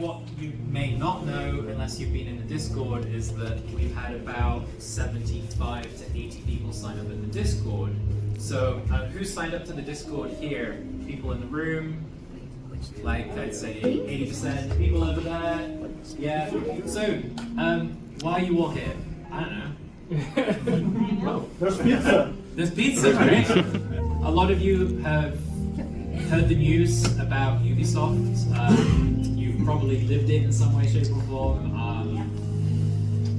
what you may not know, unless you've been in the Discord, is that we've had about 75 to 80 people sign up in the Discord. So who signed up to the Discord here? People in the room? Like, I'd say 80%. People over there? Yeah. So, why are you all here? I don't know. Oh, there's pizza. There's pizza, right? A lot of you have heard the news about Ubisoft. You've probably lived it in some way, shape, or form.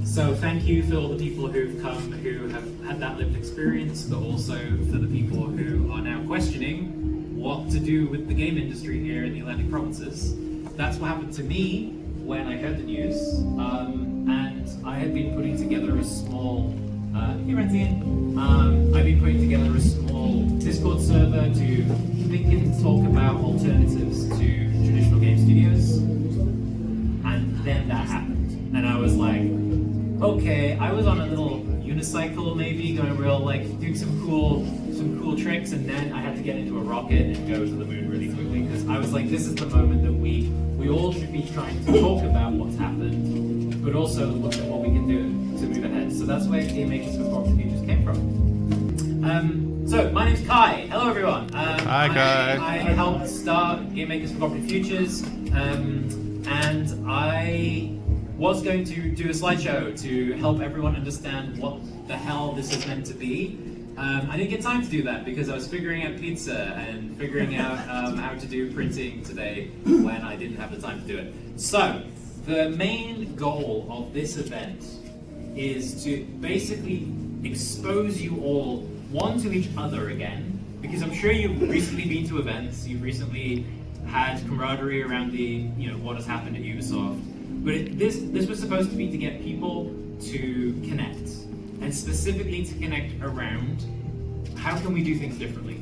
So thank you for all the people who've come who have had that lived experience, but also for the people who are now questioning what to do with the game industry here in the Atlantic provinces. That's what happened to me when I heard the news, and I had been putting together a small, I've been putting together a small Discord server to think and talk about alternatives to traditional game studios, and then that happened, and I was like, okay, I was on a little unicycle maybe, going real, like, doing some cool tricks, and then I had to get into a rocket and go to the moon really quickly, because I was like, this is the moment that we all should be trying to talk about what's happened, but also look at what we can do to move ahead. So that's where Game Makers for Cooperative Futures came from. So my name's Kai. Hello everyone. Hi Kai. I helped start Game Makers for Cooperative Futures, and I was going to do a slideshow to help everyone understand what the hell this is meant to be. I didn't get time to do that because I was figuring out pizza and figuring out how to do printing today when I didn't have the time to do it. So, the main goal of this event is to basically expose you all, one, to each other again, because I'm sure you've recently been to events, you've recently had camaraderie around what has happened at Ubisoft, but this was supposed to be to get people to connect, and specifically to connect around how can we do things differently.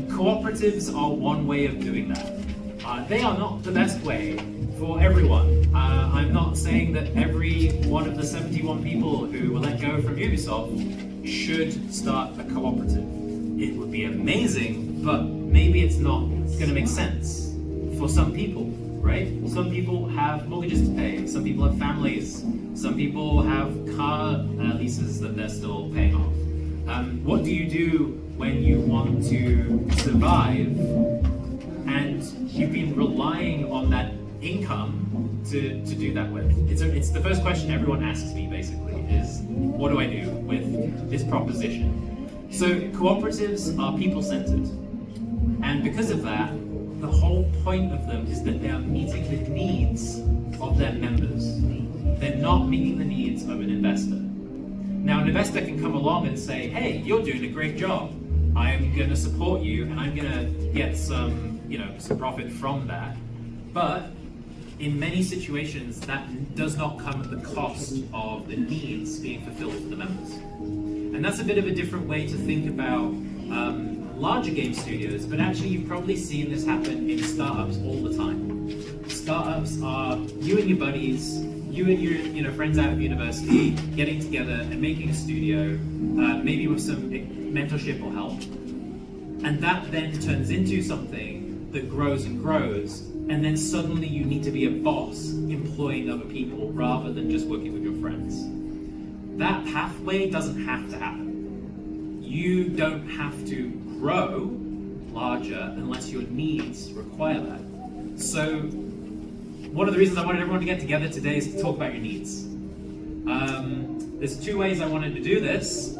Cooperatives are one way of doing that. They are not the best way for everyone. I'm not saying that every one of the 71 people who were let go from Ubisoft should start a cooperative. It would be amazing, but maybe it's not going to make sense for some people, right? Some people have mortgages to pay, some people have families, some people have car leases that they're still paying off. What do you do when you want to survive and you've been relying on that income to do that with? It's the first question everyone asks me basically is, what do I do with this proposition? So cooperatives are people-centered, and because of that, the whole point of them is that they are meeting the needs of their members. They're not meeting the needs of an investor. Now, an investor can come along and say, hey, you're doing a great job. I'm going to support you and I'm going to get some profit from that. But in many situations, that does not come at the cost of the needs being fulfilled for the members. And that's a bit of a different way to think about larger game studios, but actually you've probably seen this happen in startups all the time. Startups are you and your buddies, you and your friends out of university getting together and making a studio, maybe with some mentorship or help. And that then turns into something that grows and grows, and then suddenly you need to be a boss employing other people rather than just working with your friends. That pathway doesn't have to happen. You don't have to grow larger unless your needs require that. So one of the reasons I wanted everyone to get together today is to talk about your needs. There's two ways I wanted to do this.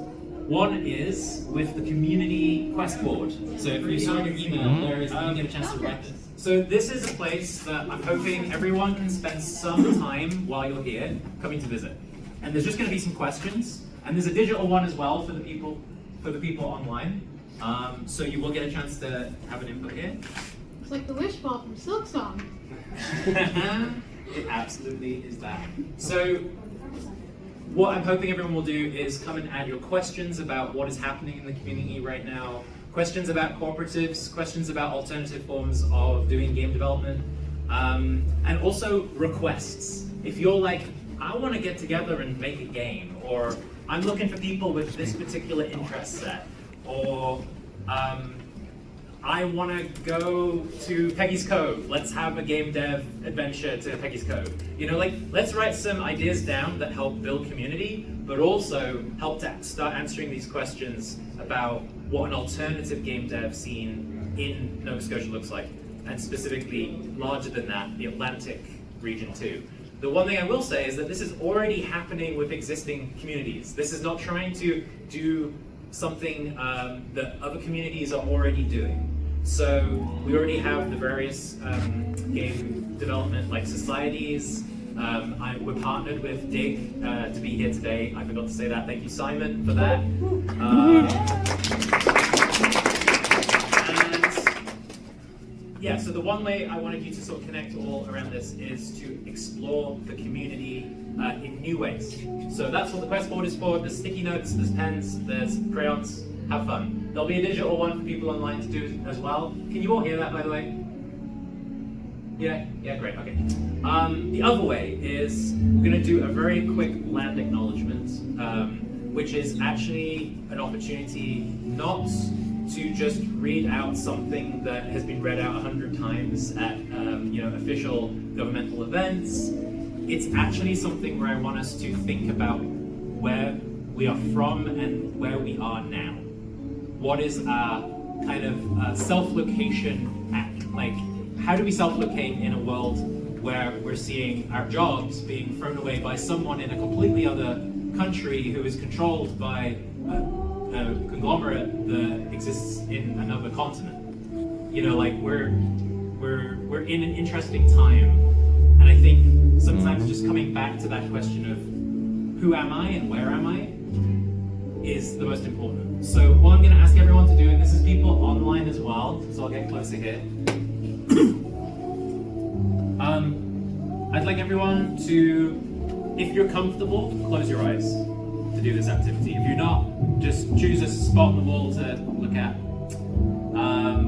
One is with the community quest board. So if you saw your email, there is, you get a chance to write this. So this is a place that I'm hoping everyone can spend some time while you're here coming to visit. And there's just going to be some questions, and there's a digital one as well for the people online. So you will get a chance to have an input here. It's like the wish ball from Silk Song. It absolutely is that. So what I'm hoping everyone will do is come and add your questions about what is happening in the community right now, questions about cooperatives, questions about alternative forms of doing game development, and also requests. If you're like, I want to get together and make a game, or I'm looking for people with this particular interest set, or I want to go to Peggy's Cove. Let's have a game dev adventure to Peggy's Cove. You know, like, let's write some ideas down that help build community, but also help to start answering these questions about what an alternative game dev scene in Nova Scotia looks like, and specifically, larger than that, the Atlantic region too. The one thing I will say is that this is already happening with existing communities. This is not trying to do something that other communities are already doing. So we already have the various game development like societies. We're partnered with Dig to be here today. I forgot to say that. Thank you, Simon, for that. Yeah, so the one way I wanted you to sort of connect all around this is to explore the community in new ways. So that's what the quest board is for. There's sticky notes, there's pens, there's crayons. Have fun. There'll be a digital one for people online to do as well. Can you all hear that, by the way? Yeah, great, okay. The other way is we're going to do a very quick land acknowledgement, which is actually an opportunity not to just read out something that has been read out 100 times at official governmental events. It's actually something where I want us to think about where we are from and where we are now. What is our kind of self-location act? Like, how do we self-locate in a world where we're seeing our jobs being thrown away by someone in a completely other country who is controlled by a conglomerate that exists in another continent? You know, like we're in an interesting time, and I think sometimes just coming back to that question of who am I and where am I is the most important. So what I'm going to ask everyone to do, and this is people online as well, so I'll get closer here. I'd like everyone to, if you're comfortable, close your eyes to do this activity. If you're not, just choose a spot on the wall to look at,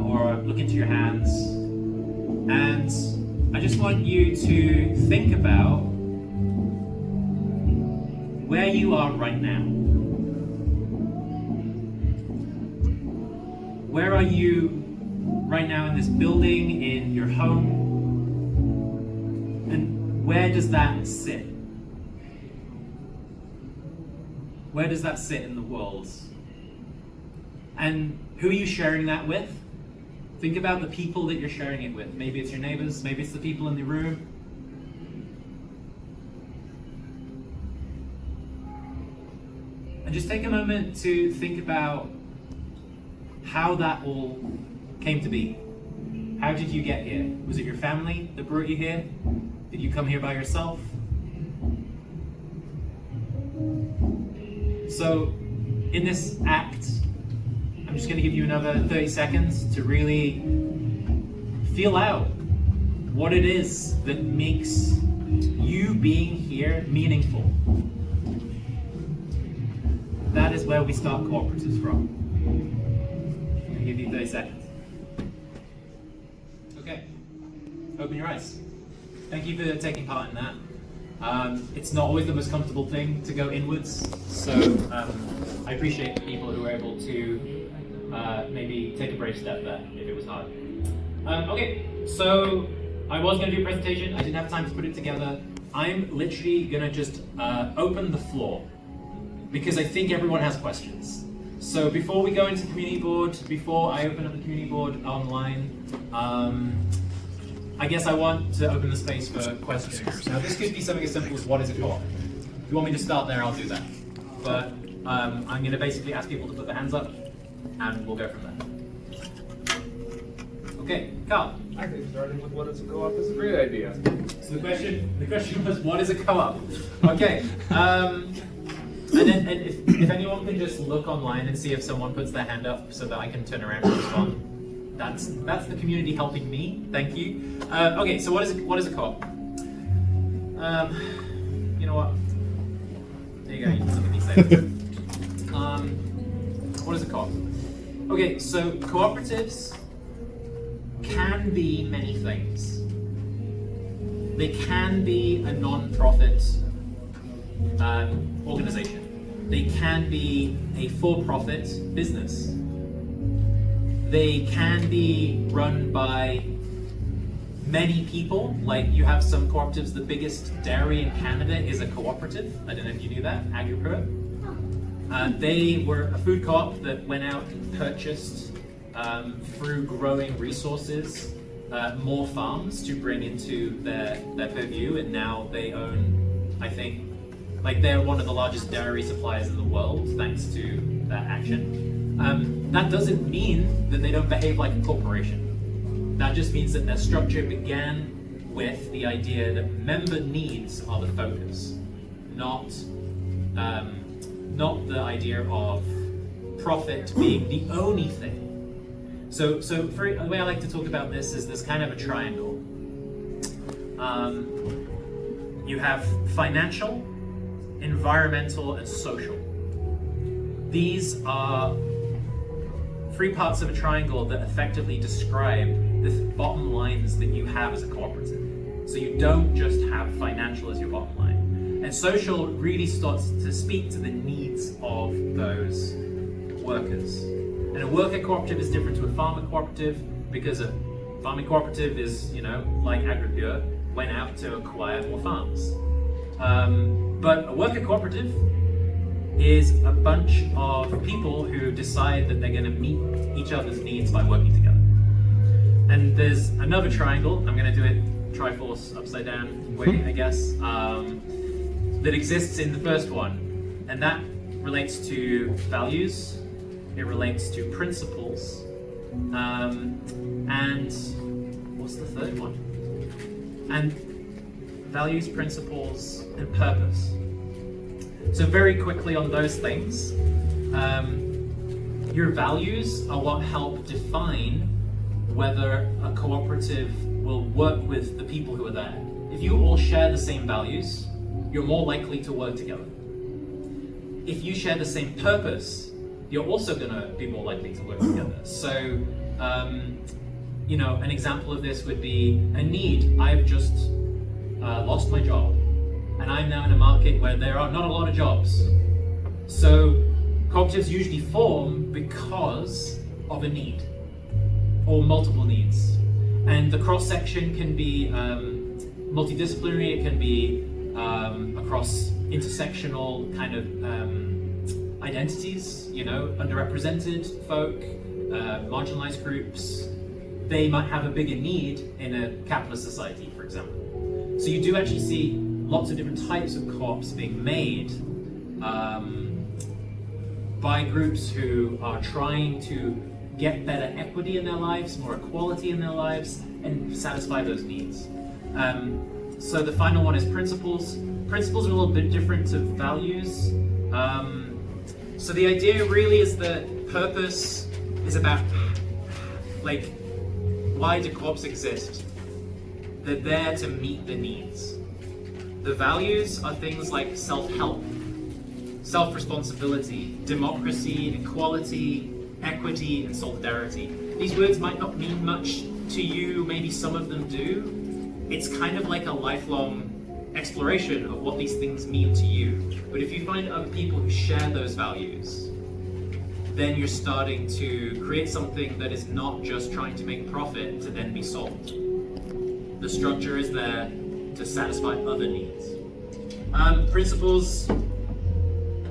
or look into your hands. And I just want you to think about where you are right now. Where are you right now in this building, in your home? And where does that sit? Where does that sit in the world? And who are you sharing that with? Think about the people that you're sharing it with. Maybe it's your neighbors, maybe it's the people in the room. And just take a moment to think about how that all came to be. How did you get here? Was it your family that brought you here? Did you come here by yourself? So, in this act, I'm just going to give you another 30 seconds to really feel out what it is that makes you being here meaningful. That is where we start cooperatives from. I'm going to give you 30 seconds. Okay, open your eyes. Thank you for taking part in that. It's not always the most comfortable thing to go inwards, so I appreciate the people who were able to maybe take a brave step there if it was hard. Okay, so I was going to do a presentation. I didn't have time to put it together. I'm literally going to just open the floor because I think everyone has questions. So before we go into community board, before I open up the community board online, I guess I want to open the space for questions. Now this could be something as simple as what is a co-op? If you want me to start there, I'll do that. But I'm going to basically ask people to put their hands up and we'll go from there. Okay, Carl. I think starting with what is a co-op is a great idea. So the question was, what is a co-op? Okay. And if anyone can just look online and see if someone puts their hand up so that I can turn around and respond. That's the community helping me. Thank you. Okay, so what is a co-op? You know what? There you go. You can look at these things. What is a co-op? Okay, so cooperatives can be many things. They can be a non-profit organization. They can be a for-profit business. They can be run by many people. Like you have some cooperatives. The biggest dairy in Canada is a cooperative. I don't know if you knew that, Agripura. They were a food co-op that went out and purchased, through growing resources, more farms to bring into their purview, and now they own, I think, like they're one of the largest dairy suppliers in the world thanks to that action. That doesn't mean that they don't behave like a corporation. That just means that their structure began with the idea that member needs are the focus, not the idea of profit being the only thing. So for the way I like to talk about this is there's kind of a triangle. You have financial, environmental, and social. These are three parts of a triangle that effectively describe the bottom lines that you have as a cooperative. So you don't just have financial as your bottom line. And social really starts to speak to the needs of those workers. And a worker cooperative is different to a farmer cooperative because a farming cooperative is, like Agripura, went out to acquire more farms. But a worker cooperative is a bunch of people who decide that they're going to meet each other's needs by working together. And there's another triangle, I'm going to do it Triforce upside down way, I guess, that exists in the first one. And that relates to values, it relates to principles, and what's the third one? And values, principles, and purpose. So very quickly on those things, your values are what help define whether a cooperative will work with the people who are there. If you all share the same values, you're more likely to work together. If you share the same purpose, you're also going to be more likely to work together. So, an example of this would be a need. I've just lost my job, and I'm now in a market where there are not a lot of jobs. So cooperatives usually form because of a need, or multiple needs. And the cross-section can be multidisciplinary, it can be across intersectional kind of identities, underrepresented folk, marginalized groups. They might have a bigger need in a capitalist society, for example. So you do actually see lots of different types of co-ops being made by groups who are trying to get better equity in their lives, more equality in their lives, and satisfy those needs. So the final one is principles. Principles are a little bit different to values. So the idea really is that purpose is about, why do co-ops exist? They're there to meet the needs. The values are things like self-help, self-responsibility, democracy, equality, equity, and solidarity. These words might not mean much to you, maybe some of them do. It's kind of like a lifelong exploration of what these things mean to you. But if you find other people who share those values, then you're starting to create something that is not just trying to make profit to then be sold. The structure is there to satisfy other needs. Principles,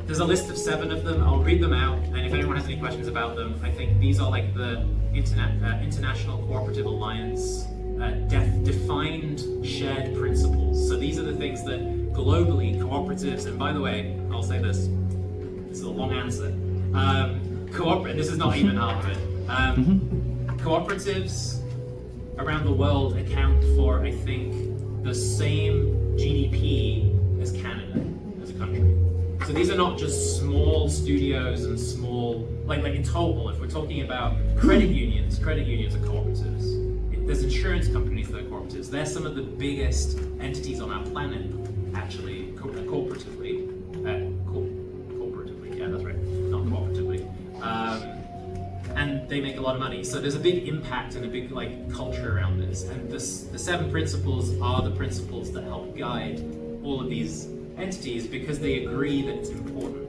there's a list of 7 of them. I'll read them out, and if anyone has any questions about them, I think these are like the International Cooperative Alliance defined shared principles. So these are the things that globally cooperatives, and by the way, I'll say this is a long answer. This is not even half of it. Cooperatives around the world account for, I think, the same GDP as Canada as a country. So these are not just small studios and small, like in total, if we're talking about credit unions are cooperatives. There's insurance companies that are cooperatives. They're some of the biggest entities on our planet, actually, cooperatively. Cooperatively, yeah, that's right, not cooperatively. And they make a lot of money. So there's a big impact and a big culture around this. And the 7 principles are the principles that help guide all of these entities because they agree that it's important.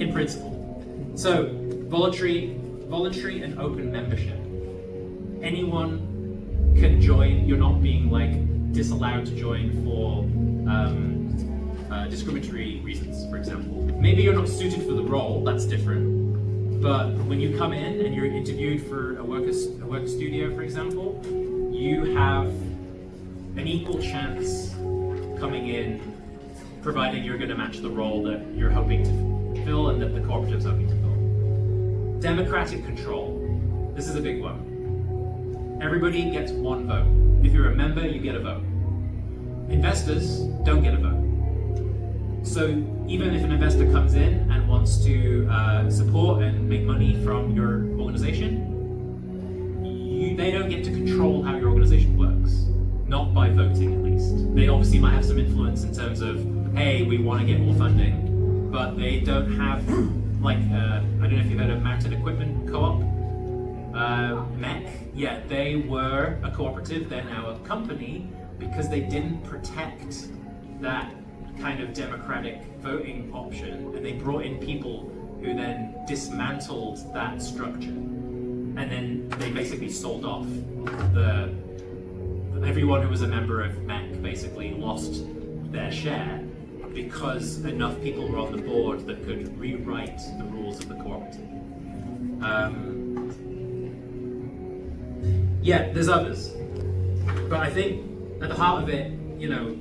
In principle. So voluntary and open membership. Anyone can join. You're not being like disallowed to join for discriminatory reasons, for example. Maybe you're not suited for the role, that's different. But when you come in and you're interviewed for a work studio, for example, you have an equal chance coming in, provided you're going to match the role that you're hoping to fill and that the cooperative's hoping to fill. Democratic control. This is a big one. Everybody gets one vote. If you're a member, you get a vote. Investors don't get a vote. So even if an investor comes in and wants to support and make money from your organization, they don't get to control how your organization works. Not by voting, at least. They obviously might have some influence in terms of, hey, we want to get more funding, but they don't have, like, I don't know if you've heard of Mounted Equipment Co-op, MEC. Yeah, they were a cooperative, they're now a company, because they didn't protect that kind of democratic voting option, and they brought in people who then dismantled that structure, and then they basically sold off everyone who was a member of MEC basically lost their share because enough people were on the board that could rewrite the rules of the cooperative. Yeah, there's others, but I think at the heart of it, you know,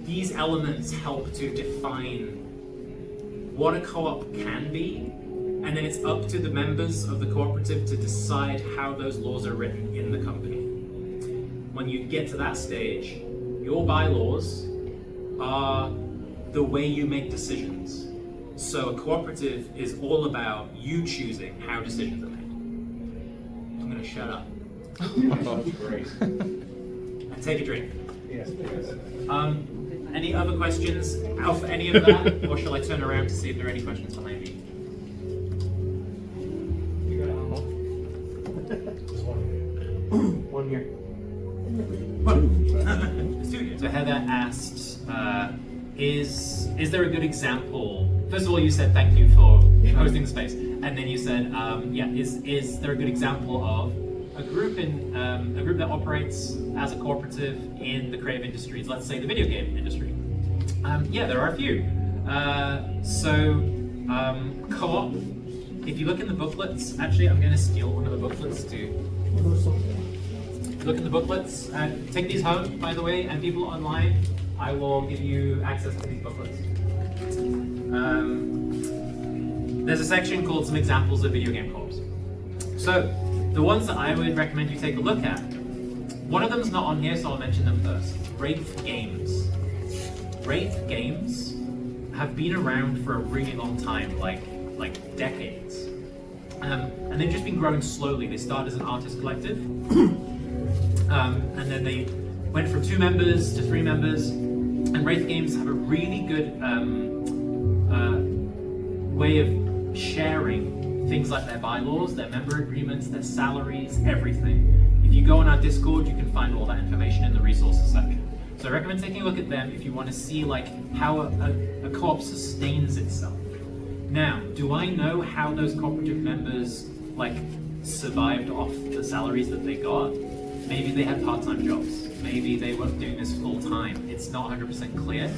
these elements help to define what a co-op can be, and then it's up to the members of the cooperative to decide how those laws are written in the company. When you get to that stage, your bylaws are the way you make decisions. So a cooperative is all about you choosing how decisions are made. I'm going to shut up. Great. And take a drink. Yes, please. Any other questions off any of that, or shall I turn around to see if there are any questions behind me? One here. So Heather asked, is there a good example? First of all, you said thank you for hosting the space, and then you said, is there a good example of a group that operates as a cooperative in the creative industries, let's say the video game industry? Yeah, there are a few. Co-op. If you look in the booklets, actually, I'm going to steal one of the booklets too. Look in the booklets. Take these home, by the way, and people online, I will give you access to these booklets. There's a section called Some Examples of Video Game Co-ops. So, the ones that I would recommend you take a look at, one of them is not on here, so I'll mention them first. Wraith Games. Wraith Games have been around for a really long time, like decades. And they've just been growing slowly. They started as an artist collective, and then they went from 2 members to 3 members. And Wraith Games have a really good way of sharing things like their bylaws, their member agreements, their salaries, everything. If you go on our Discord, you can find all that information in the resources section. So I recommend taking a look at them if you want to see like how a co-op sustains itself. Now, do I know how those cooperative members like survived off the salaries that they got? Maybe they had part-time jobs. Maybe they weren't doing this full-time. It's not 100% clear,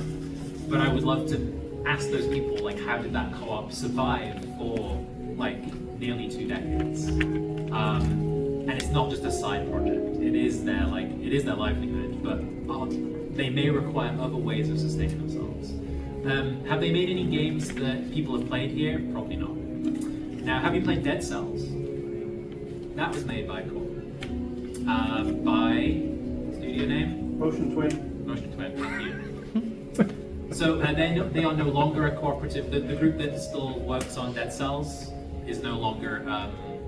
but I would love to ask those people, like, how did that co-op survive for like nearly 2 decades? And it's not just a side project. It is their livelihood, but they may require other ways of sustaining themselves. Have they made any games that people have played here? Probably not. Now, have you played Dead Cells? That was made by co-op. By studio name? Motion Twin. Motion Twin, thank you. So they are no longer a cooperative. The group that still works on Dead Cells is no longer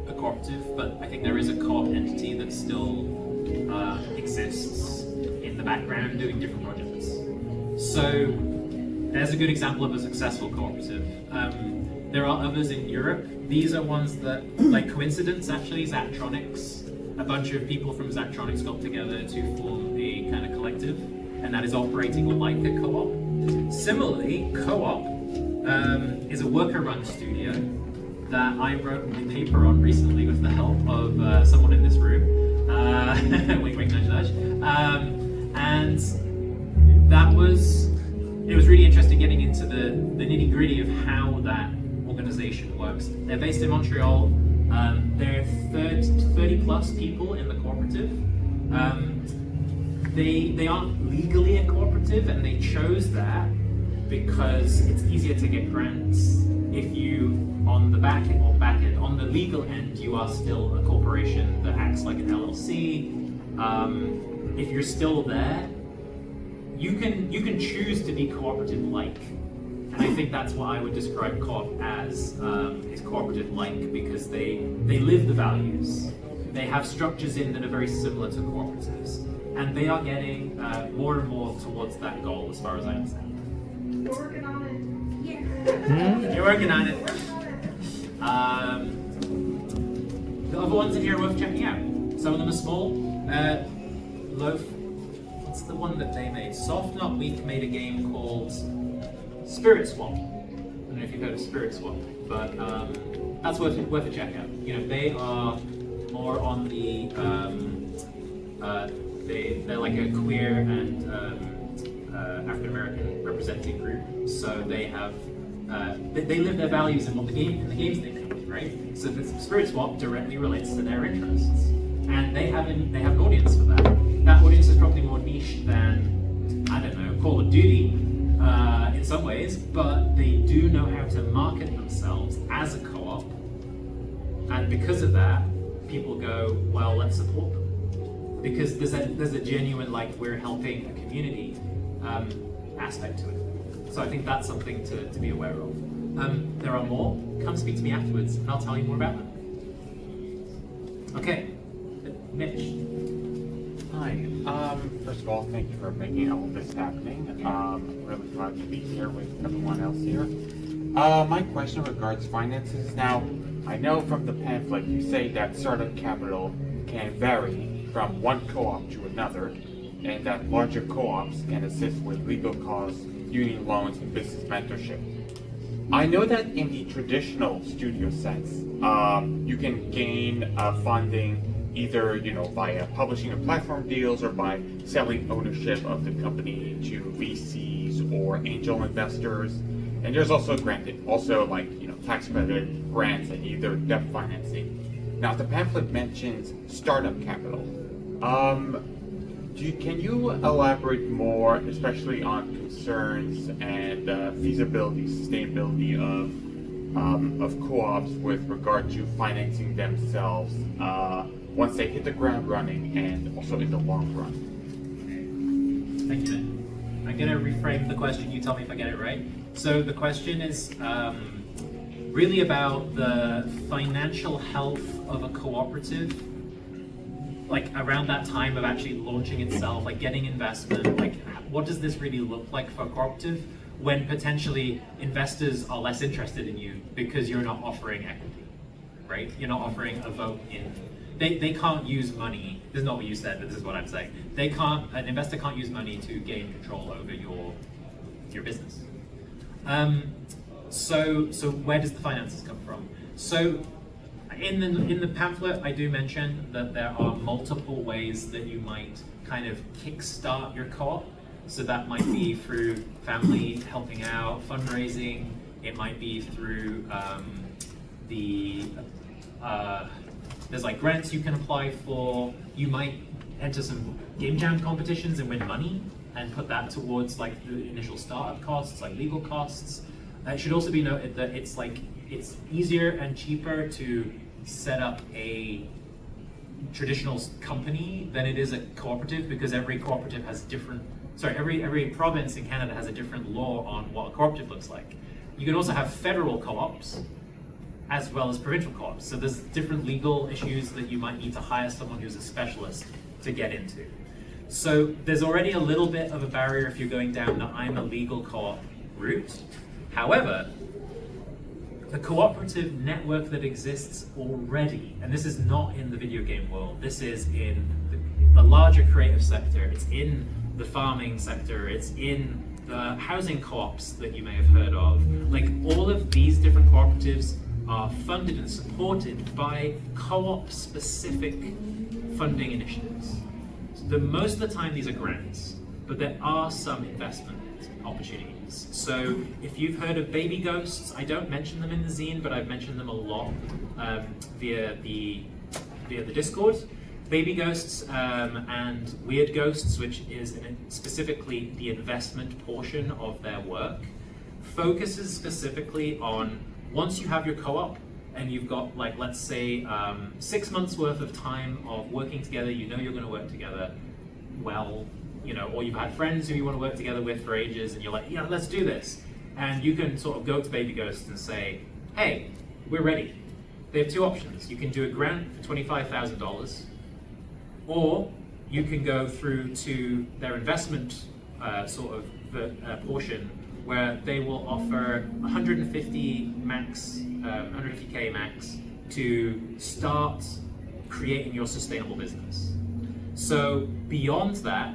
a cooperative, but I think there is a co-op entity that still exists in the background doing different projects. So there's a good example of a successful cooperative. There are others in Europe. These are ones that, like coincidence actually, Zachtronics. A bunch of people from Zachtronics got together to form a kind of collective, and that is operating like a co-op. Similarly, Co-op is a worker-run studio that I wrote a paper on recently with the help of someone in this room. Wink, wink, nudge, nudge. And it was really interesting getting into the nitty gritty of how that organization works. They're based in Montreal. There are 30 plus people in the cooperative. They aren't legally a cooperative, and they chose that because it's easier to get grants if you, on the back end, on the legal end, you are still a corporation that acts like an LLC. If you're still there, you can choose to be cooperative-like, and I think that's what I would describe co-op as, is cooperative-like, because they live the values. They have structures in that are very similar to cooperatives, and they are getting more and more towards that goal, as far as I understand. We're working on it. Yeah. You're working on it. The other ones in here are worth checking out. Some of them are small. Loaf. What's the one that they made? Soft Not Weak made a game called Spirit Swap. I don't know if you've heard of Spirit Swap, but that's worth a check out. You know, they are more on the they're like a queer and African American represented group, so they have they live their values in the games they make, right? So the Spirit Swap directly relates to their interests, and they have an audience for that. That audience is probably more niche than, I don't know, Call of Duty in some ways, but they do know how to market themselves as a co-op, and because of that, people go, well, let's support them. Because there's a genuine, like, we're helping a community aspect to it. So I think that's something to be aware of. There are more. Come speak to me afterwards, and I'll tell you more about them. Okay, Mitch. Hi. First of all, thank you for making all of this happening. Really glad to be here with everyone else here. My question regards finances. Now, I know from the pamphlet you say that startup capital can vary from one co-op to another, and that larger co-ops can assist with legal costs, union loans, and business mentorship. I know that in the traditional studio sense, you can gain funding either via publishing and platform deals or by selling ownership of the company to VCs or angel investors. And there's also tax credit grants and either debt financing. Now the pamphlet mentions startup capital. Can you elaborate more, especially on concerns and feasibility, sustainability of co-ops with regard to financing themselves once they hit the ground running, and also in the long run? Thank you, Nick. I'm going to reframe the question. You tell me if I get it right. So the question is really about the financial health of a cooperative, like around that time of actually launching itself, like getting investment, like what does this really look like for a cooperative when potentially investors are less interested in you because you're not offering equity, right? You're not offering a vote in. They can't use money. This is not what you said, but this is what I'm saying. An investor can't use money to gain control over your business. So where does the finances come from? So in the pamphlet, I do mention that there are multiple ways that you might kind of kickstart your co-op. So that might be through family helping out, fundraising. It might be through there's like grants you can apply for. You might enter some game jam competitions and win money and put that towards like the initial startup costs, like legal costs. It should also be noted that it's easier and cheaper to set up a traditional company than it is a cooperative, because every cooperative has every province in Canada has a different law on what a cooperative looks like. You can also have federal co-ops as well as provincial co-ops. So there's different legal issues that you might need to hire someone who's a specialist to get into. So there's already a little bit of a barrier if you're going down the I'm a legal co-op route. However, the cooperative network that exists already, and this is not in the video game world, this is in the larger creative sector, it's in the farming sector, it's in the housing co-ops that you may have heard of. Like all of these different cooperatives are funded and supported by co-op specific funding initiatives. Most of the time these are grants, but there are some investment opportunities. So if you've heard of baby ghosts, I don't mention them in the zine, but I've mentioned them a lot via the Discord. Baby ghosts and weird ghosts, which is specifically the investment portion of their work, focuses specifically on once you have your co-op and you've got, like, let's say 6 months worth of time of working together, you know you're going to work together well, you know, or you've had friends who you want to work together with for ages and you're like, yeah, let's do this. And you can sort of go to Baby Ghost and say, hey, we're ready. They have two options. You can do a grant for $25,000, or you can go through to their investment portion, where they will offer 150K max to start creating your sustainable business. So beyond that,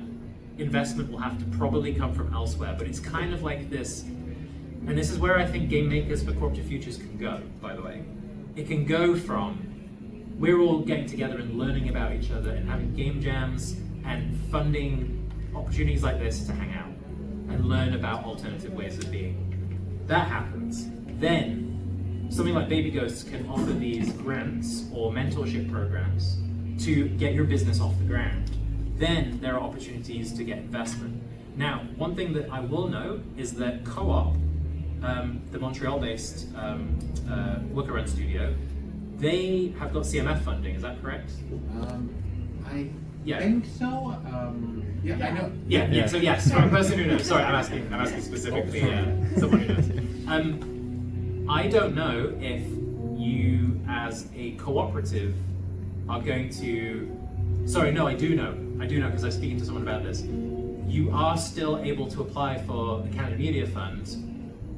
investment will have to probably come from elsewhere, but it's kind of like this, and this is where I think game makers for Cooperative Futures can go, by the way. It can go from, we're all getting together and learning about each other and having game jams and funding opportunities like this to hang out and learn about alternative ways of being. That happens. Then something like Baby Ghosts can offer these grants or mentorship programs to get your business off the ground. Then there are opportunities to get investment. Now, one thing that I will note is that Co-op, the Montreal-based worker-run studio, they have got CMF funding. Is that correct? I Yeah. think so. Yeah, I know. Yeah. So yes, for a person who knows. Sorry, I'm asking specifically. Someone who knows. I don't know if you, as a cooperative, are going to. Sorry, no, I do know because I was speaking to someone about this. You are still able to apply for the Canada Media Fund,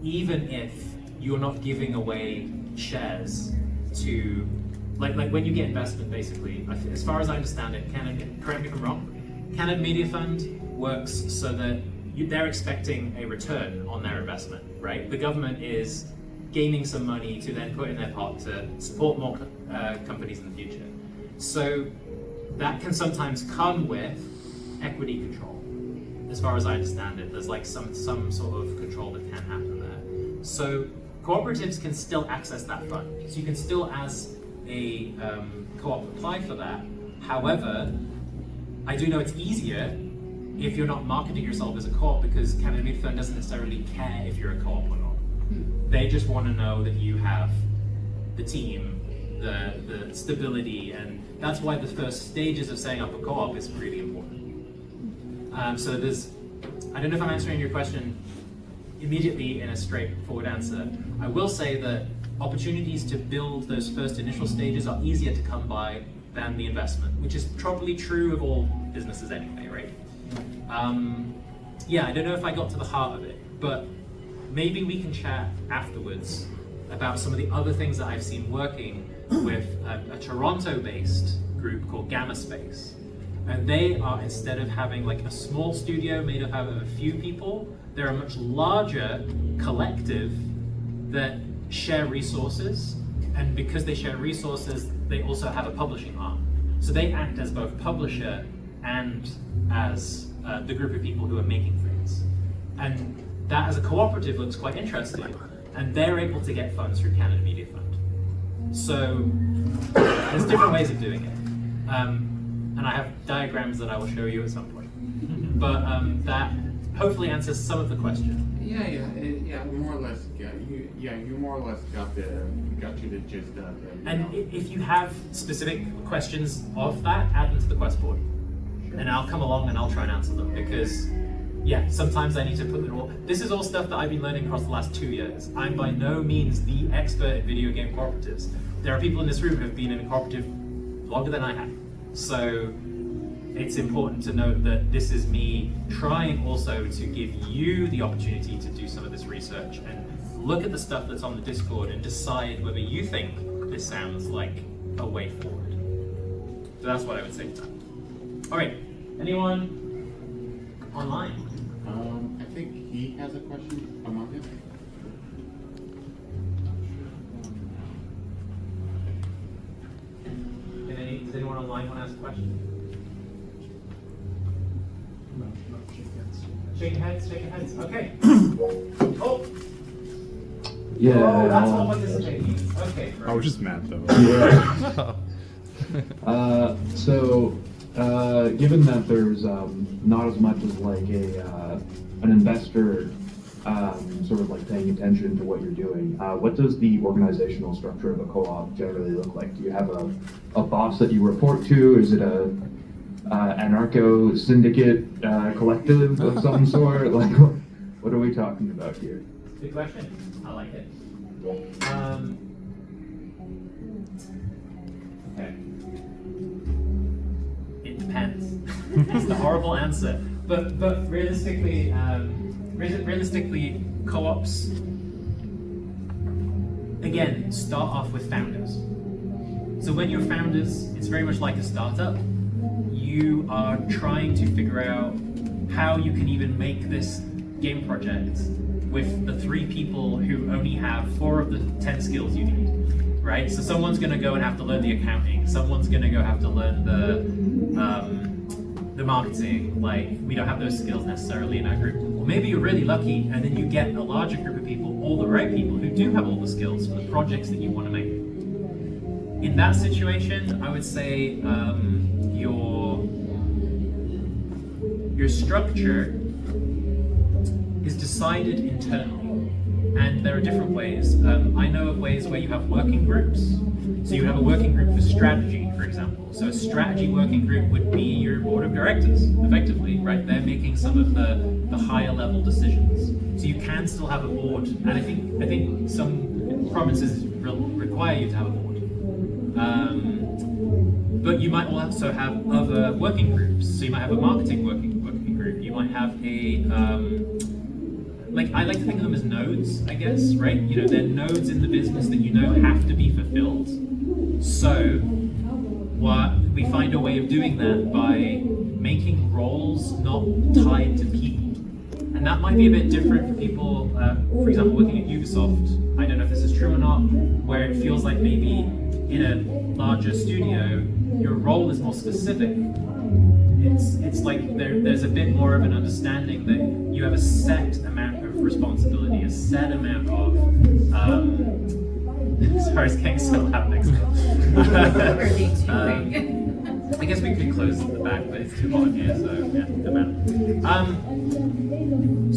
even if you're not giving away shares to, like when you get investment, basically. As far as I understand it, correct me if I'm wrong, Canada Media Fund works so that they're expecting a return on their investment, right? The government is gaining some money to then put in their pot to support more companies in the future. So that can sometimes come with equity control. As far as I understand it, there's like some sort of control that can happen there. So cooperatives can still access that fund. So you can still, as a co-op, apply for that. However, I do know it's easier if you're not marketing yourself as a co-op, because Canada Media Fund doesn't necessarily care if you're a co-op or not. They just want to know that you have the team, the stability, and that's why the first stages of setting up a co-op is really important. So there's, I don't know if I'm answering your question immediately in a straightforward answer. I will say that opportunities to build those first initial stages are easier to come by than the investment, which is probably true of all businesses anyway, right? Yeah, I don't know if I got to the heart of it, but maybe we can chat afterwards about some of the other things that I've seen working with a Toronto-based group called Gamma Space. And they are, instead of having like a small studio made up of a few people, they're a much larger collective that share resources. And because they share resources, they also have a publishing arm. So they act as both publisher and as the group of people who are making things. And that as a cooperative looks quite interesting. And they're able to get funds through Canada Media Fund. So there's different ways of doing it. And I have diagrams that I will show you at some point. But that hopefully answers some of the question. Yeah, more or less. You more or less got you the gist of it. And if you have specific questions of that, add them to the quest board. Sure. And I'll come along and I'll try and answer them, because yeah, sometimes I need to put it all. This is all stuff that I've been learning across the last 2 years. I'm by no means the expert in video game cooperatives. There are people in this room who have been in a cooperative longer than I have. So it's important to note that this is me trying also to give you the opportunity to do some of this research and look at the stuff that's on the Discord and decide whether you think this sounds like a way forward. So that's what I would say to that. All right, anyone online? I think he has a question among him. online want to ask a question? Shake heads, shake heads. Okay. Oh. Yeah. Oh, that's what participate means. Okay. I was just mad though. Given that there's not as much as like an investor sort of like paying attention to what you're doing, what does the organizational structure of a co-op generally look like? Do you have a boss that you report to? Is it a anarcho syndicate collective of some sort? Like, what are we talking about here? Good question. I like it. Okay. It depends. It's the horrible answer. But realistically, co-ops again start off with founders. So when you're founders, it's very much like a startup. You are trying to figure out how you can even make this game project with the 3 people who only have 4 of the 10 skills you need, right? So someone's going to go and have to learn the accounting. Someone's going to go have to learn the marketing. Like, we don't have those skills necessarily in our group. Or maybe you're really lucky and then you get a larger group of people, all the right people who do have all the skills for the projects that you want to make. In that situation, I would say your structure is decided internally, and there are different ways. I know of ways where you have working groups. So you have a working group for strategy, for example. So a strategy working group would be your board of directors, effectively, right? They're making some of the higher level decisions. So you can still have a board, and I think some provinces require you to have a board. But you might also have other working groups. So you might have a marketing working group. You might have a I like to think of them as nodes, I guess, right? You know, they're nodes in the business that you know have to be fulfilled. So we find a way of doing that by making roles not tied to people. And that might be a bit different for people, for example, working at Ubisoft. I don't know if this is true or not, where it feels like maybe in a larger studio, your role is more specific. It's like there's a bit more of an understanding that you have a set amount of responsibility, a set amount of sorry, it's getting so loud next to I guess we could close the back, but it's too hot in here, so yeah, no matter.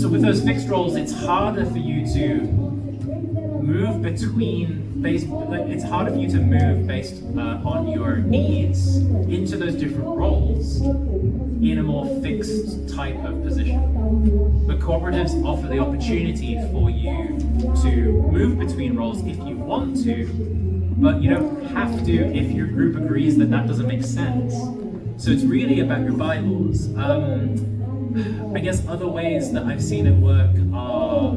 So with those fixed roles, it's harder for you to move it's harder for you to move based on your needs into those different roles in a more fixed type of position. But cooperatives offer the opportunity for you to move between roles if you want to, but you don't have to if your group agrees that that doesn't make sense. So it's really about your bylaws. I guess other ways that I've seen it work are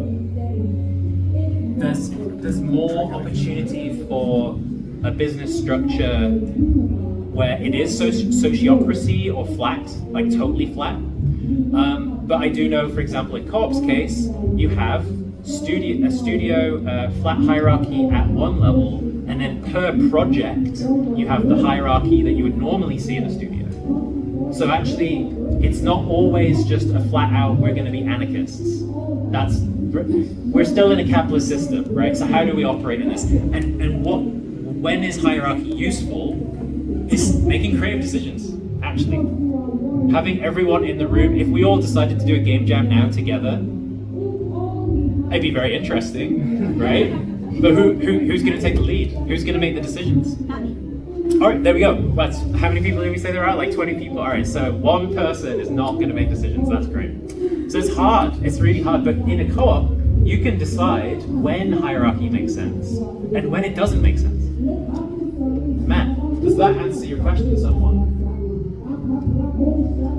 there's more opportunity for a business structure where it is sociocracy or flat, like totally flat. But I do know, for example, in Co-op's case, you have a studio flat hierarchy at one level, and then per project, you have the hierarchy that you would normally see in a studio. So actually, it's not always just a flat out, we're going to be anarchists. We're still in a capitalist system, right? So how do we operate in this? And when is hierarchy useful is making creative decisions, actually. Having everyone in the room, if we all decided to do a game jam now together, it'd be very interesting, right? But who's going to take the lead? Who's going to make the decisions? All right, there we go. How many people did we say there are? Like 20 people. All right, so one person is not going to make decisions. That's great. So it's hard. It's really hard. But in a co-op, you can decide when hierarchy makes sense and when it doesn't make sense. Matt, does that answer your question, someone?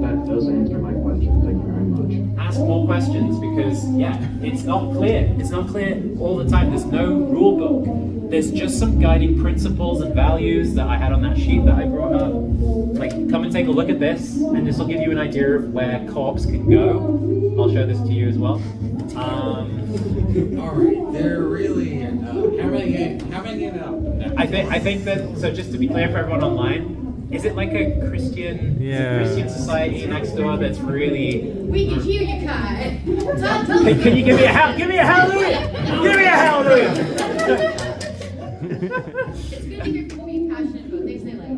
That does answer my question. Thank you very much. Ask more questions because, yeah, it's not clear. It's not clear all the time. There's no rule book. There's just some guiding principles and values that I had on that sheet that I brought up. Like, come and take a look at this, and this will give you an idea of where co-ops can go. I'll show this to you as well. All right, they're really how many up? I think that, so just to be clear for everyone online, Is it like a Christian, Christian society next door that's really? We can hear you, Kai. Can you give me a hallelujah? Give me a hallelujah! It's good to hear people being passionate about things they like.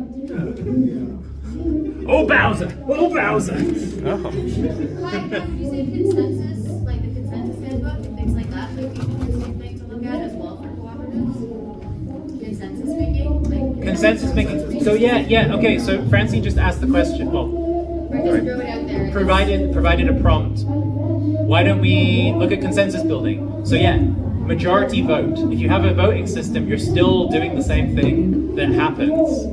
Oh Bowser! Oh Bowser! Kai, would you say consensus, like the consensus handbook and things like that, might be an interesting thing to look at as well for cooperatives? Consensus making? Consensus making. So yeah, okay, so Francine just asked the question. Well, Or just throw it out there. provided a prompt. Why don't we look at consensus building? So yeah, majority vote. If you have a voting system, you're still doing the same thing that happens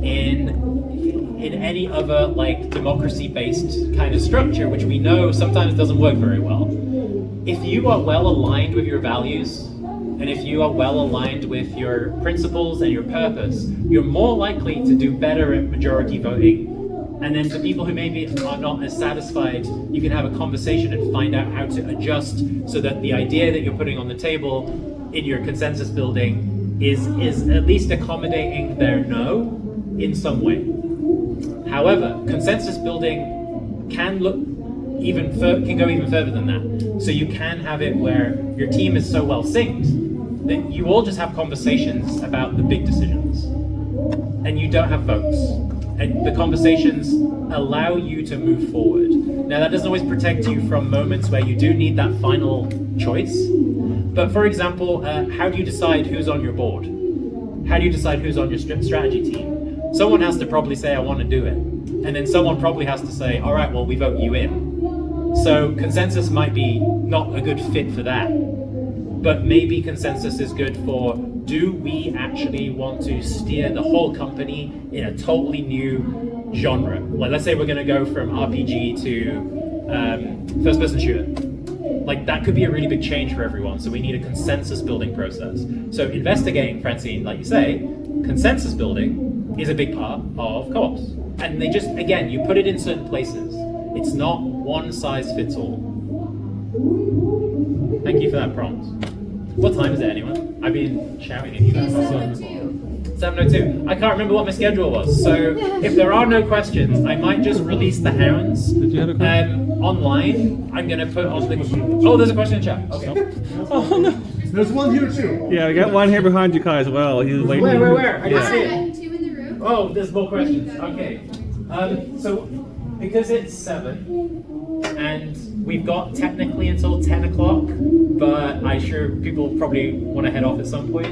in any other like democracy-based kind of structure, which we know sometimes doesn't work very well. If you are well aligned with your values, and if you are well aligned with your principles and your purpose, you're more likely to do better at majority voting. And then for people who maybe are not as satisfied, you can have a conversation and find out how to adjust so that the idea that you're putting on the table in your consensus building is at least accommodating their no in some way. However, consensus building can go even further than that. So you can have it where your team is so well synced that you all just have conversations about the big decisions, and you don't have votes. And the conversations allow you to move forward. Now that doesn't always protect you from moments where you do need that final choice. But for example, how do you decide who's on your board? How do you decide who's on your strategy team? Someone has to probably say, I want to do it. And then someone probably has to say, all right, well, we vote you in. So consensus might be not a good fit for that. But maybe consensus is good for, do we actually want to steer the whole company in a totally new genre? Like, let's say we're going to go from RPG to first-person shooter. Like, that could be a really big change for everyone, so we need a consensus building process. So investigating, Francine, like you say, consensus building is a big part of co-ops. And they just, again, you put it in certain places. It's not one size fits all. Thank you for that prompt. What time is it, anyone? I've been shouting at you guys. 7:02. I can't remember what my schedule was, so if there are no questions, I might just release the hounds. Did you have a question? Online. I'm going to put on the... Oh, there's a question in chat. Okay. Oh no! There's one here too. Yeah, we got one here behind you, Kai, as well. He was waiting. Where? I didn't see it. Two in the room. Oh, there's more questions. Okay. So, because it's 7, and we've got technically until 10 o'clock, but I'm sure people probably want to head off at some point.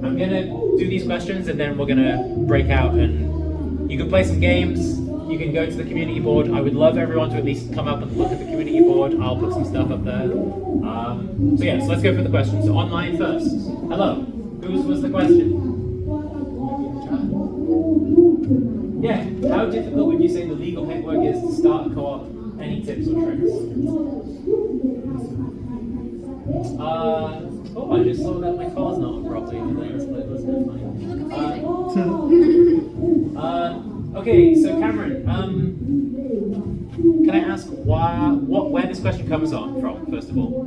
I'm going to do these questions, and then we're going to break out, and you can play some games. You can go to the community board. I would love everyone to at least come up and look at the community board. I'll put some stuff up there. So let's go for the questions. So online first. Hello. Whose was the question? Yeah. How difficult would you say the legal paperwork is to start a co-op? Any tips or tricks? I just saw that my car's not on properly. That's kind of funny. Okay, so Cameron, can I ask where this question comes on from, first of all?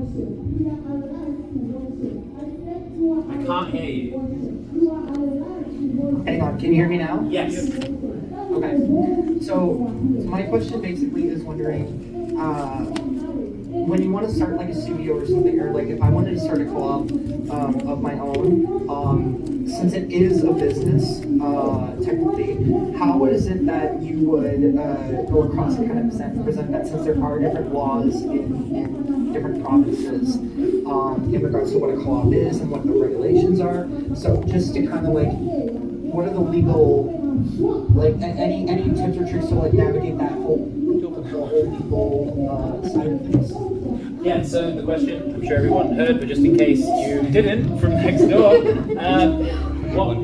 I can't hear you. Hang on, can you hear me now? Yes. Okay. So my question basically is wondering, when you want to start like a studio or something, or like if I wanted to start a co-op of my own, since it is a business, technically, how is it that you would go across and kind of present that, since there are different laws in different provinces in regards to what a co-op is and what the regulations are? So just to kind of like, what are the legal, like any tips or tricks to like navigate that whole legal side of things? Yeah, so the question, I'm sure everyone heard, but just in case you didn't from next door, what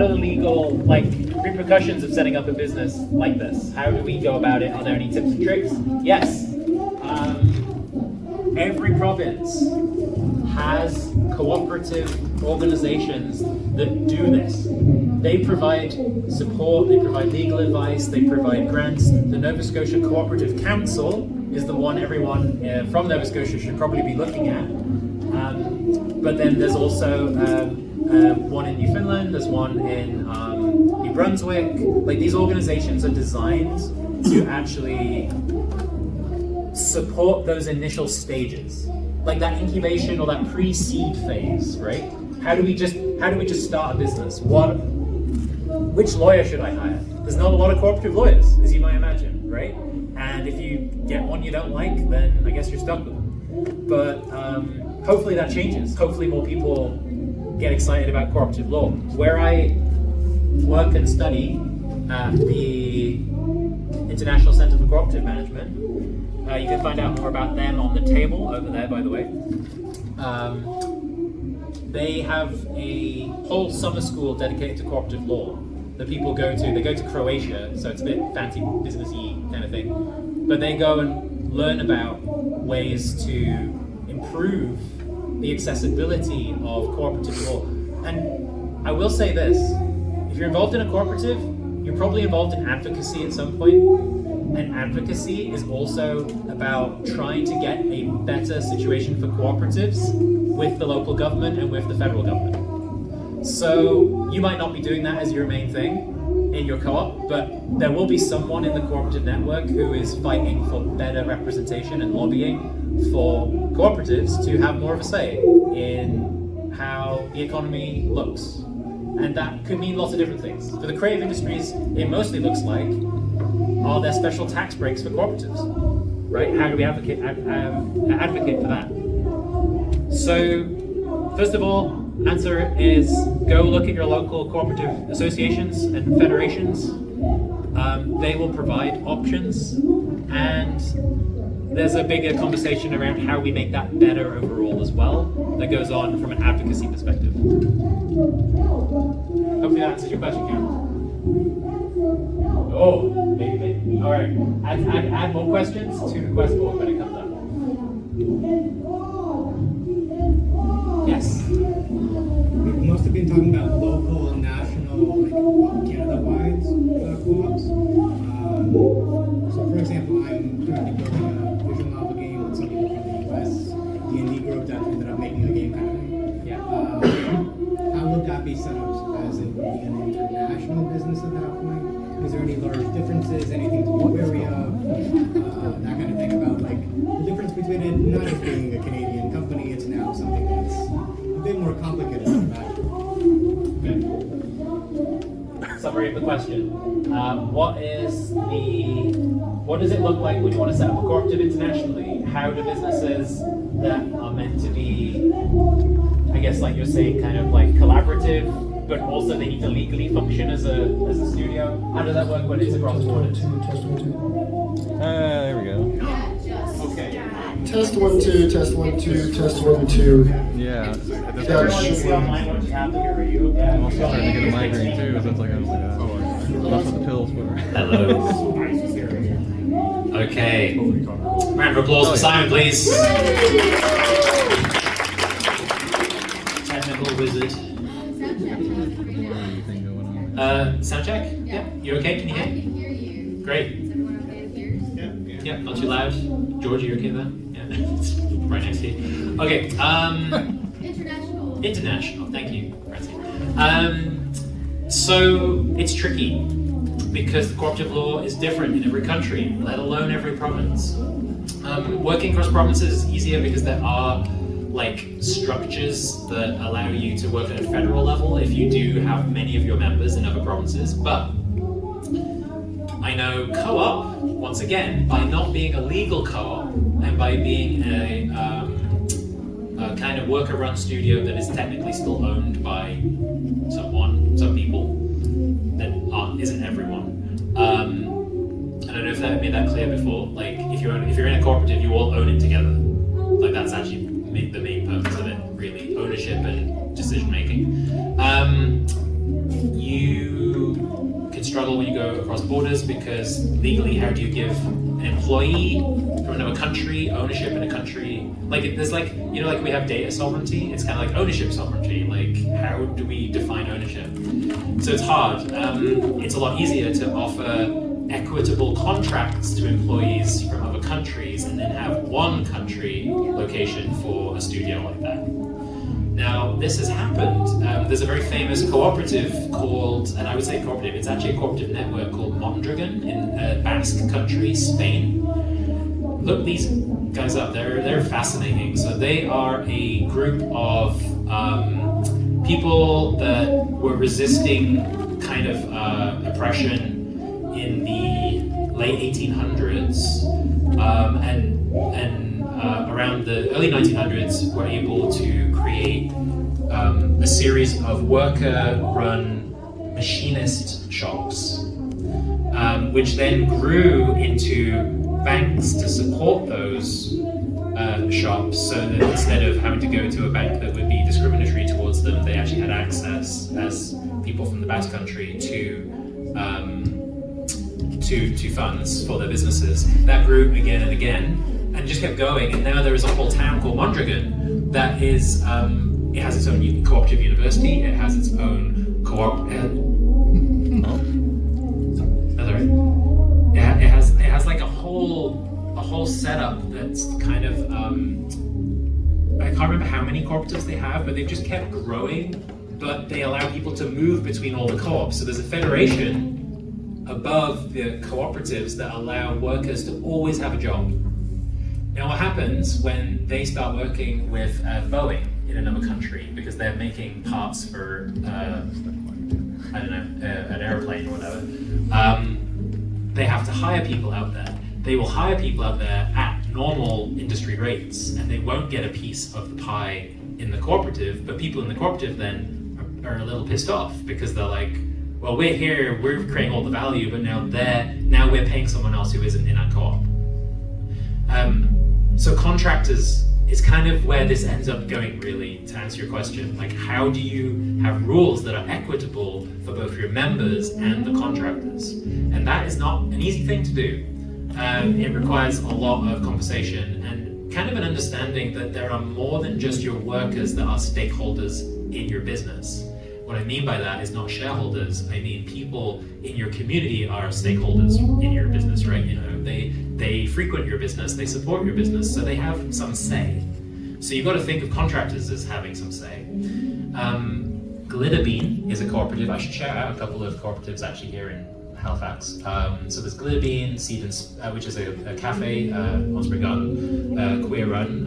are the legal like repercussions of setting up a business like this? How do we go about it? Are there any tips and tricks? Yes. Every province has cooperative organizations that do this. They provide support, they provide legal advice, they provide grants. The Nova Scotia Cooperative Council is the one everyone from Nova Scotia should probably be looking at. But then there's also one in Newfoundland, there's one in New Brunswick. Like, these organizations are designed to actually support those initial stages, like that incubation or that pre-seed phase, right? How do we just start a business? Which lawyer should I hire? There's not a lot of cooperative lawyers, as you might imagine, right? And if you get one you don't like, then I guess you're stuck with them. But hopefully that changes. Hopefully more people get excited about cooperative law. Where I work and study at the International Centre for Cooperative Management, you can find out more about them on the table over there, by the way. They have a whole summer school dedicated to cooperative law that people go to. They go to Croatia, so it's a bit fancy businessy kind of thing. But they go and learn about ways to improve the accessibility of cooperative law. And I will say this, if you're involved in a cooperative, you're probably involved in advocacy at some point. And advocacy is also about trying to get a better situation for cooperatives with the local government and with the federal government. So you might not be doing that as your main thing in your co-op, but there will be someone in the cooperative network who is fighting for better representation and lobbying for cooperatives to have more of a say in how the economy looks. And that could mean lots of different things. For the creative industries, it mostly looks like, are there special tax breaks for cooperatives? Right? How do we advocate for that? So, first of all, answer is go look at your local cooperative associations and federations. They will provide options, and there's a bigger conversation around how we make that better overall as well that goes on from an advocacy perspective. Hopefully that answers your question, Karen. Oh, maybe. All right. Add more questions to the quest board when it comes up. Yes. We've mostly been talking about local and national, like Canada-wide co-ops. So, for example, I'm currently building a visual novel game with some people from the US D&D group that ended up making a game kind of thing. Yeah. How would that be set up as it being an international business at that point? Is there any large differences, anything to be wary of, that kind of thing about like the difference between it not just being a Canadian company, it's now something that's a bit more complicated than that. Okay. Summary of the question. What does it look like when you want to set up a cooperative internationally? How do businesses that are meant to be, I guess like you're saying, kind of like collaborative, but also they need to legally function as a studio. How does that work when it's across borders? There we go. Yeah, just. Okay. Test 1 2, test 1 2, test 1 2. Yeah. That should See online what just happened here, are you? Yeah. I'm also starting to get a migraine too, so it's like, that's what the pills for. Hello. Okay. Round of applause for Simon, please. Technical wizard. Sound check? Yeah. You okay? Can you I hear? can hear you. Great. Is everyone okay with yours? Yeah, not too loud. George, you okay there? Yeah. Right next to you. Okay. International. International. Thank you, Francie. So it's tricky because the cooperative law is different in every country, let alone every province. Working across provinces is easier because there are like structures that allow you to work at a federal level if you do have many of your members in other provinces. But I know co-op, once again, by not being a legal co-op and by being a kind of worker-run studio that is technically still owned by some people that isn't everyone. I don't know if that made that clear before. Like if you're in a cooperative, you all own it together. Like that's actually the main purpose of it, really, ownership and decision making. You can struggle when you go across borders because legally, how do you give an employee from another country ownership in a country? Like there's like, you know, like we have data sovereignty. It's kind of like ownership sovereignty. Like how do we define ownership? So it's hard. It's a lot easier to offer equitable contracts to employees from other countries and then have one country location for a studio like that. Now, this has happened. There's a very famous cooperative called, and I would say cooperative, it's actually a cooperative network called Mondragon in Basque country, Spain. Look these guys up, they're fascinating. So they are a group of people that were resisting kind of oppression in the late 1800s, and around the early 1900s were able to create a series of worker-run machinist shops, which then grew into banks to support those shops, so that instead of having to go to a bank that would be discriminatory towards them, they actually had access as people from the Basque country to funds for their businesses. That grew again and again, and just kept going. And now there is a whole town called Mondragon that is it has its own cooperative university. It has its own co-op. It has like a whole setup that's kind of I can't remember how many cooperatives they have, but they've just kept growing. But they allow people to move between all the co-ops. So there's a federation above the cooperatives that allow workers to always have a job. Now, what happens when they start working with Boeing in another country because they're making parts for I don't know, an airplane or whatever? They have to hire people out there. They will hire people out there at normal industry rates, and they won't get a piece of the pie in the cooperative. But people in the cooperative then are a little pissed off because they're like, well, we're here, we're creating all the value, but now we're paying someone else who isn't in our co-op. So contractors is kind of where this ends up going, really, to answer your question. Like, how do you have rules that are equitable for both your members and the contractors? And that is not an easy thing to do. It requires a lot of conversation and kind of an understanding that there are more than just your workers that are stakeholders in your business. What I mean by that is not shareholders. I mean people in your community are stakeholders in your business, right? You know, they frequent your business, they support your business, so they have some say. So you've got to think of contractors as having some say. Glitterbean is a cooperative. I should shout out a couple of cooperatives actually here in Halifax. So there's Glitterbean, which is a cafe on Spring Garden, queer-owned,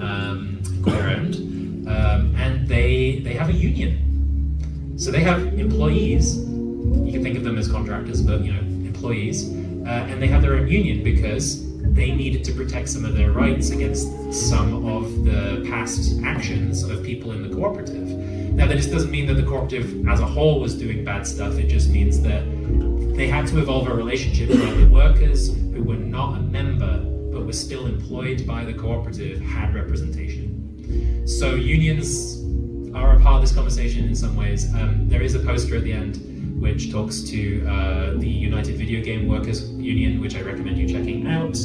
and they have a union. So they have employees. You can think of them as contractors, but employees, and they have their own union because they needed to protect some of their rights against some of the past actions of people in the cooperative. Now, that just doesn't mean that the cooperative as a whole was doing bad stuff. It just means that they had to evolve a relationship where the workers who were not a member but were still employed by the cooperative had representation. So unions are a part of this conversation in some ways. There is a poster at the end which talks to the United Video Game Workers Union, which I recommend you checking out.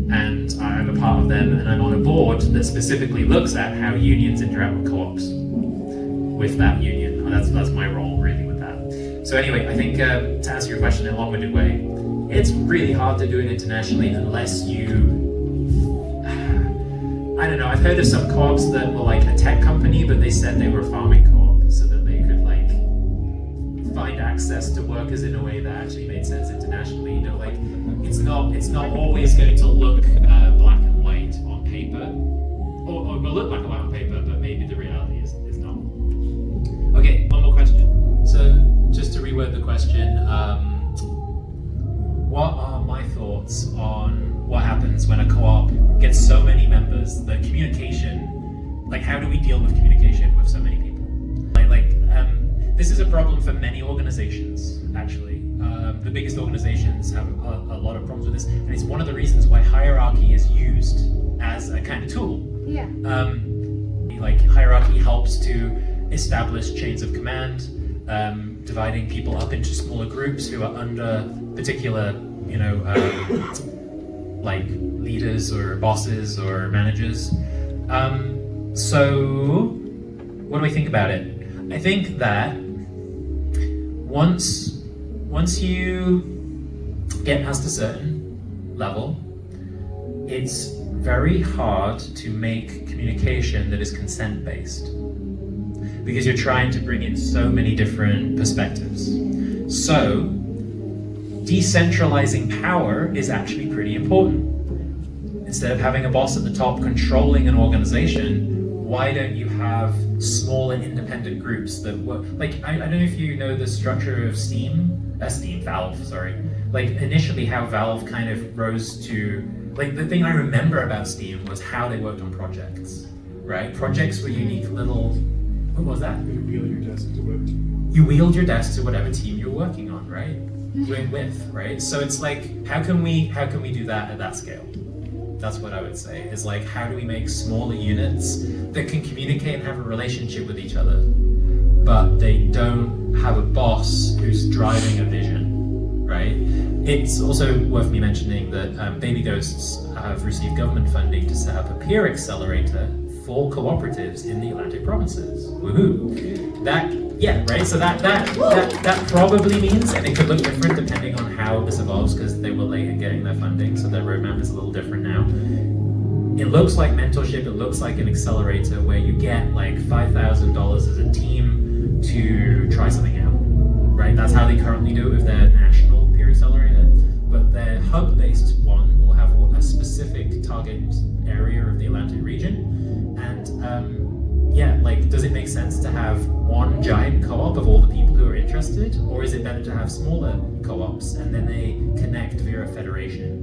And I'm a part of them, and I'm on a board that specifically looks at how unions interact with co-ops with that union. That's my role really with that. So anyway, I think to answer your question in a long-winded way, it's really hard to do it internationally unless you, I don't know, I've heard of some co-ops that were like a tech company, but they said they were a farming co-op so that they could like find access to workers in a way that actually made sense internationally. Like it's not always going to look black and white on paper, or will look black and white on paper, but maybe the reality is not. Okay, one more question. So just to reword the question, what are my thoughts on what happens when a co-op gets so many members that communication, like how do we deal with communication with so many people? This is a problem for many organizations, actually. The biggest organizations have a lot of problems with this, and it's one of the reasons why hierarchy is used as a kind of tool. Yeah. Hierarchy helps to establish chains of command, dividing people up into smaller groups who are under particular, like leaders or bosses or managers. So what do we think about it? I think that once you get past a certain level, it's very hard to make communication that is consent-based, because you're trying to bring in so many different perspectives. So, decentralizing power is actually pretty important. Instead of having a boss at the top controlling an organization, why don't you have smaller independent groups that work? Like, I don't know if you know the structure of Valve, sorry. Like, initially how Valve kind of rose to, like, the thing I remember about Steam was how they worked on projects, right? Projects were unique little, what was that? You wheel your desk to whatever team you want. You wheeled your desk to whatever team you're working on, right? With, right? So it's like, how can we do that at that scale? That's what I would say, is like, how do we make smaller units that can communicate and have a relationship with each other, but they don't have a boss who's driving a vision, right? It's also worth me mentioning that Baby Ghosts have received government funding to set up a peer accelerator for cooperatives in the Atlantic provinces. Woohoo! So that probably means, and it could look different depending on how this evolves, because they were late in getting their funding, so their roadmap is a little different now. It looks like mentorship, it looks like an accelerator where you get like $5,000 as a team to try something out, right? That's how they currently do it with their national peer accelerator, but their hub-based one will have a specific target area of the Atlantic region, and does it make sense to have one giant co-op of all the people who are interested, or is it better to have smaller co-ops and then they connect via a federation?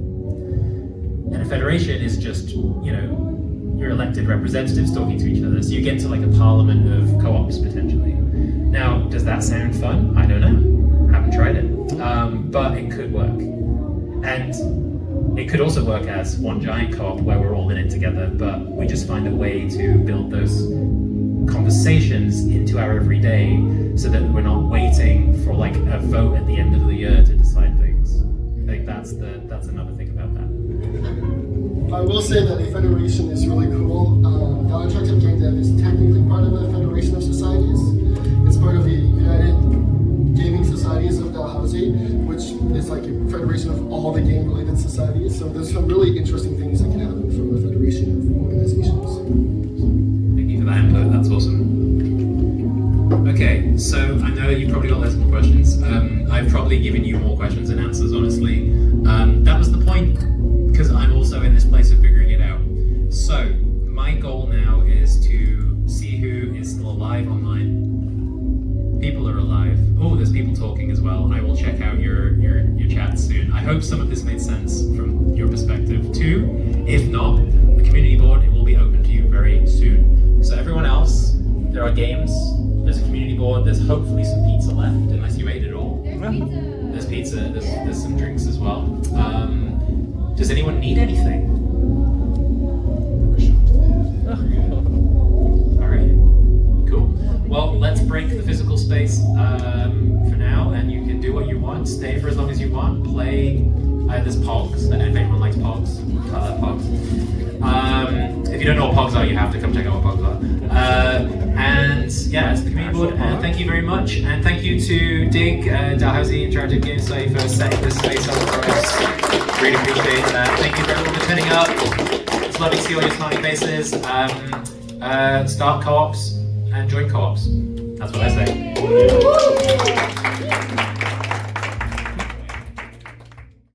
And a federation is just, your elected representatives talking to each other, so you get to like a parliament of co-ops potentially. Now, does that sound fun? I don't know. Haven't tried it, but it could work. And it could also work as one giant co-op where we're all in it together, but we just find a way to build those conversations into our everyday so that we're not waiting for like a vote at the end of the year to decide things. I think that's another thing about that. I will say that a federation is really cool. The Interactive Game Dev is technically part of a federation of societies. It's part of the United Gaming Societies of Dalhousie, which is like a federation of all the game-related societies. So there's some really interesting things that can happen from a federation of organizations. Thank you for that input, that's awesome. Okay, so I know you probably got loads more questions. I've probably given you more questions than answers, honestly. That was the point, because I'm also in this place of figuring it out. So, my goal now is to see who is still alive online. People are alive. Oh, there's people talking as well. I will check out your chat soon. I hope some of this made sense from your perspective too. If not, the community board, it will be open to you very soon. So everyone else, there are games, there's a community board, there's hopefully some pizza left, unless you ate it all. There's pizza, there's some drinks as well. Does anyone need anything? Alright, cool. Well, let's break the physical space for now, and you can do what you want, stay for as long as you want, play. There's Pogs, if anyone likes Pogs, Pogs. If you don't know what Pogs are, you have to come check out what Pogs are. And yeah, it's the community board, and thank you very much, and thank you to Dig, Dalhousie Interactive Game Site for setting this space up for us. Really appreciate that. Thank you for everyone for turning up. It's lovely to see all your smiling faces. Start co-ops and join co-ops. That's what I say.